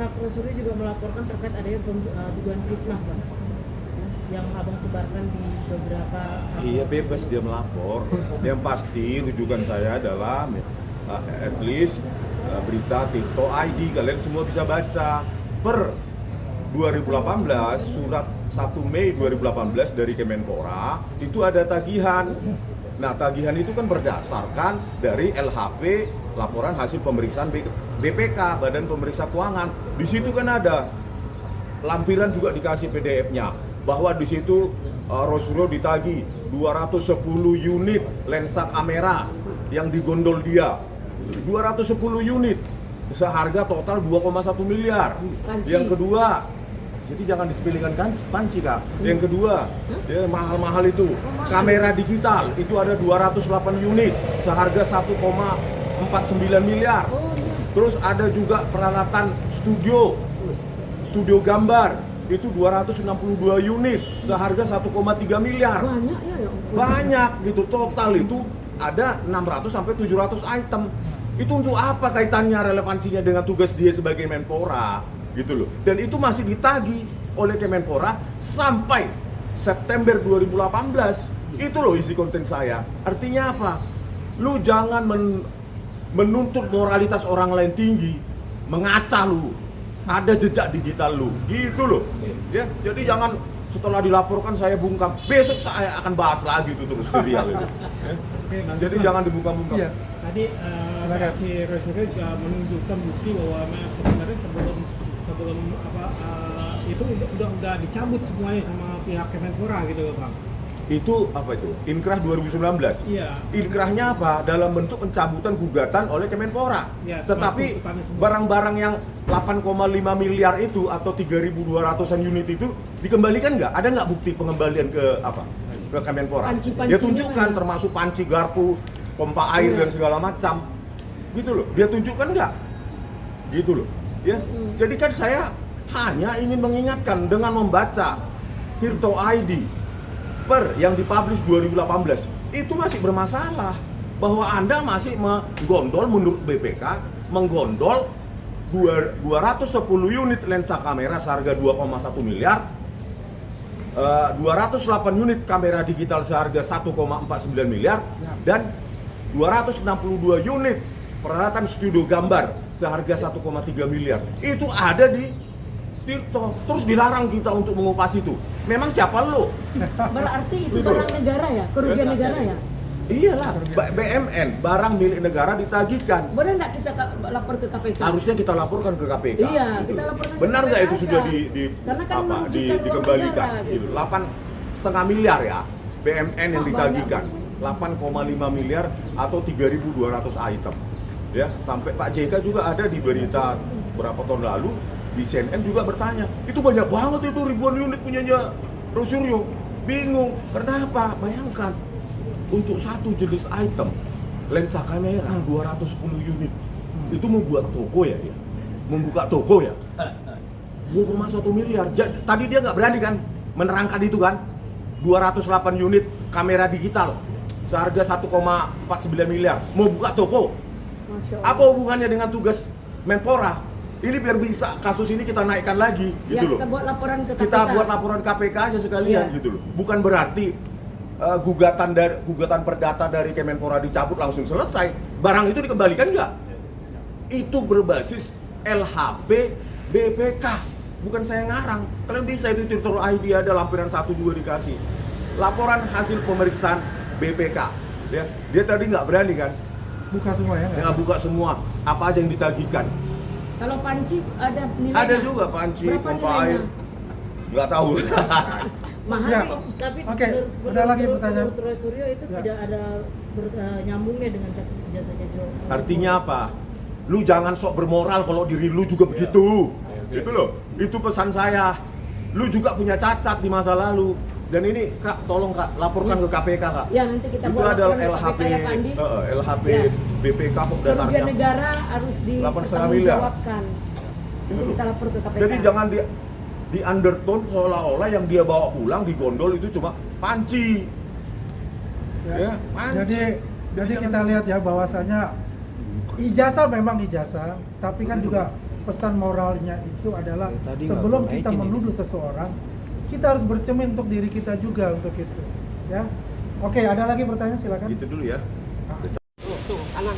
Pak Rosurio juga melaporkan terkait adanya dugaan fitnah, Pak, yang abang sebarkan di beberapa. Iya, bebas dia melapor. Yang pasti rujukan saya adalah at least berita Tirto ID, kalian semua bisa baca. Per 2018, surat 1 Mei 2018 dari Kemenpora itu ada tagihan. Nah, tagihan itu kan berdasarkan dari LHP, laporan hasil pemeriksaan BPK, Badan Pemeriksa Keuangan. Di situ kan ada lampiran, juga dikasih PDF-nya bahwa di situ Rosurio ditagih 210 unit lensa kamera yang digondol dia. 210 unit seharga total 2,1 miliar. Panci. Yang kedua, jadi jangan disepelekan kan panci, Kak. Yang kedua, dia mahal-mahal itu. Kamera digital itu ada 208 unit seharga 1,49 miliar. Terus ada juga peralatan studio gambar itu 262 unit seharga 1,3 miliar. Banyak ya. Banyak gitu, total itu ada 600 sampai 700 item. Itu untuk apa kaitannya, relevansinya dengan tugas dia sebagai Menpora gitu loh. Dan itu masih ditagih oleh Kemenpora sampai September 2018. Itu loh isi konten saya. Artinya apa? Lu jangan menuntut moralitas orang lain tinggi, mengaca lu. Ada jejak digital lu. Gitu loh. Ya, jadi jangan setelah dilaporkan saya bungkam. Besok saya akan bahas lagi itu terus serial itu. Ya. Oke, Jadi jangan dibungkam-bungkam. Iya. Tadi si Rosurio juga menunjukkan bukti bahwa sebenarnya sebelum itu udah dicabut semuanya sama pihak Kemenpora gitu loh, Bang. Itu apa itu? Inkrah 2019. Iya. Inkrahnya apa? Dalam bentuk pencabutan gugatan oleh Kemenpora. Ya, Tetapi tuntutannya semua. barang-barang yang 8,5 miliar itu atau 3.200-an unit itu dikembalikan nggak? Ada nggak bukti pengembalian ke apa? Ke Kemenpora? Panci-pancinya Dia tunjukkan mana? termasuk panci, garpu, pompa air dan segala macam. Gitu loh. Dia tunjukkan nggak? Gitu loh. Ya. Jadi kan saya hanya ingin mengingatkan dengan membaca Tirto ID yang dipublish 2018 itu masih bermasalah bahwa Anda masih menggondol, menurut BPK menggondol 210 unit lensa kamera seharga 2,1 miliar, 208 unit kamera digital seharga 1,49 miliar, dan 262 unit peralatan studio gambar seharga 1,3 miliar. Itu ada di Tirto, terus dilarang kita untuk mengupas itu. Memang siapa lo? Berarti itu barang negara ya, kerugian negara ya. Iyalah, BMN, barang milik negara ditagihkan. Boleh nggak kita lapor ke KPK? Harusnya kita laporkan ke KPK. Iya, gitu. kita laporkan ke Benar nggak KPK itu aja. sudah Karena kan merugikan uang dikembalikan? negara, Gitu. gitu. 8,5 miliar ya, BMN yang Wah, ditagihkan. 8,5 miliar atau 3.200 item. Ya, sampai Pak JK juga ada di berita berapa tahun lalu di CNN juga bertanya, itu banyak banget itu, ribuan unit punyanya Rosurio. Bingung, kenapa? Bayangkan, untuk satu jenis item lensa kamera 210 unit itu membuat toko ya, dia membuka toko ya 2,1 miliar. Tadi dia nggak berani kan menerangkan itu kan, 208 unit kamera digital seharga 1,49 miliar mau buka toko. Masya Allah. Apa hubungannya dengan tugas Menpora? Ini biar bisa kasus ini kita naikkan lagi gitu Ya, loh. kita buat laporan ke KPK. Kita buat laporan KPK aja sekalian Iya. gitu loh. Bukan berarti gugatan perdata dari Kemenpora dicabut langsung selesai. Barang itu dikembalikan nggak? Itu berbasis LHP BPK. Bukan saya ngarang. Kalian bisa itu Tirto ID ada lampiran 1 2 dikasih. Laporan hasil pemeriksaan BPK. Ya, dia tadi nggak berani kan? Buka semua ya? Nggak buka semua. Apa aja yang ditagihkan? Kalau panci ada nilainya? Ada juga panci, Berapa pompa nilainya? air. Nggak tahu. Mahal Ya. nih. Tapi Oke, ada lagi pertanyaan. menurut Rosurio itu Ya. tidak ada nyambungnya dengan kasus jasanya Joe. Artinya apa? Lu jangan sok bermoral kalau diri lu juga begitu. Itu loh. Itu pesan saya. Lu juga punya cacat di masa lalu. Dan ini Kak, tolong Kak, laporkan ke KPK Kak. Ya, nanti kita Itu buat ada laporan ke LHP, KPK ya, Pak Andi. LHP Ya. BPK kok Kerugian dasarnya. negara harus 8,5 miliar. dipertanggungjawabkan. Nanti kita lapor ke KPK. Jadi jangan di undertone seolah-olah yang dia bawa pulang di gondol itu cuma panci. Ya, panci. Jadi kita lihat ya bahwasanya ijazah memang ijazah, tapi kan juga pesan moralnya itu adalah Ya, tadi sebelum nggak kita naikin menuduh seseorang, kita harus bercermin untuk diri kita juga untuk itu. Ya. Oke, ada lagi pertanyaan silakan. Gitu dulu ya. Ah. Tuh, kanan.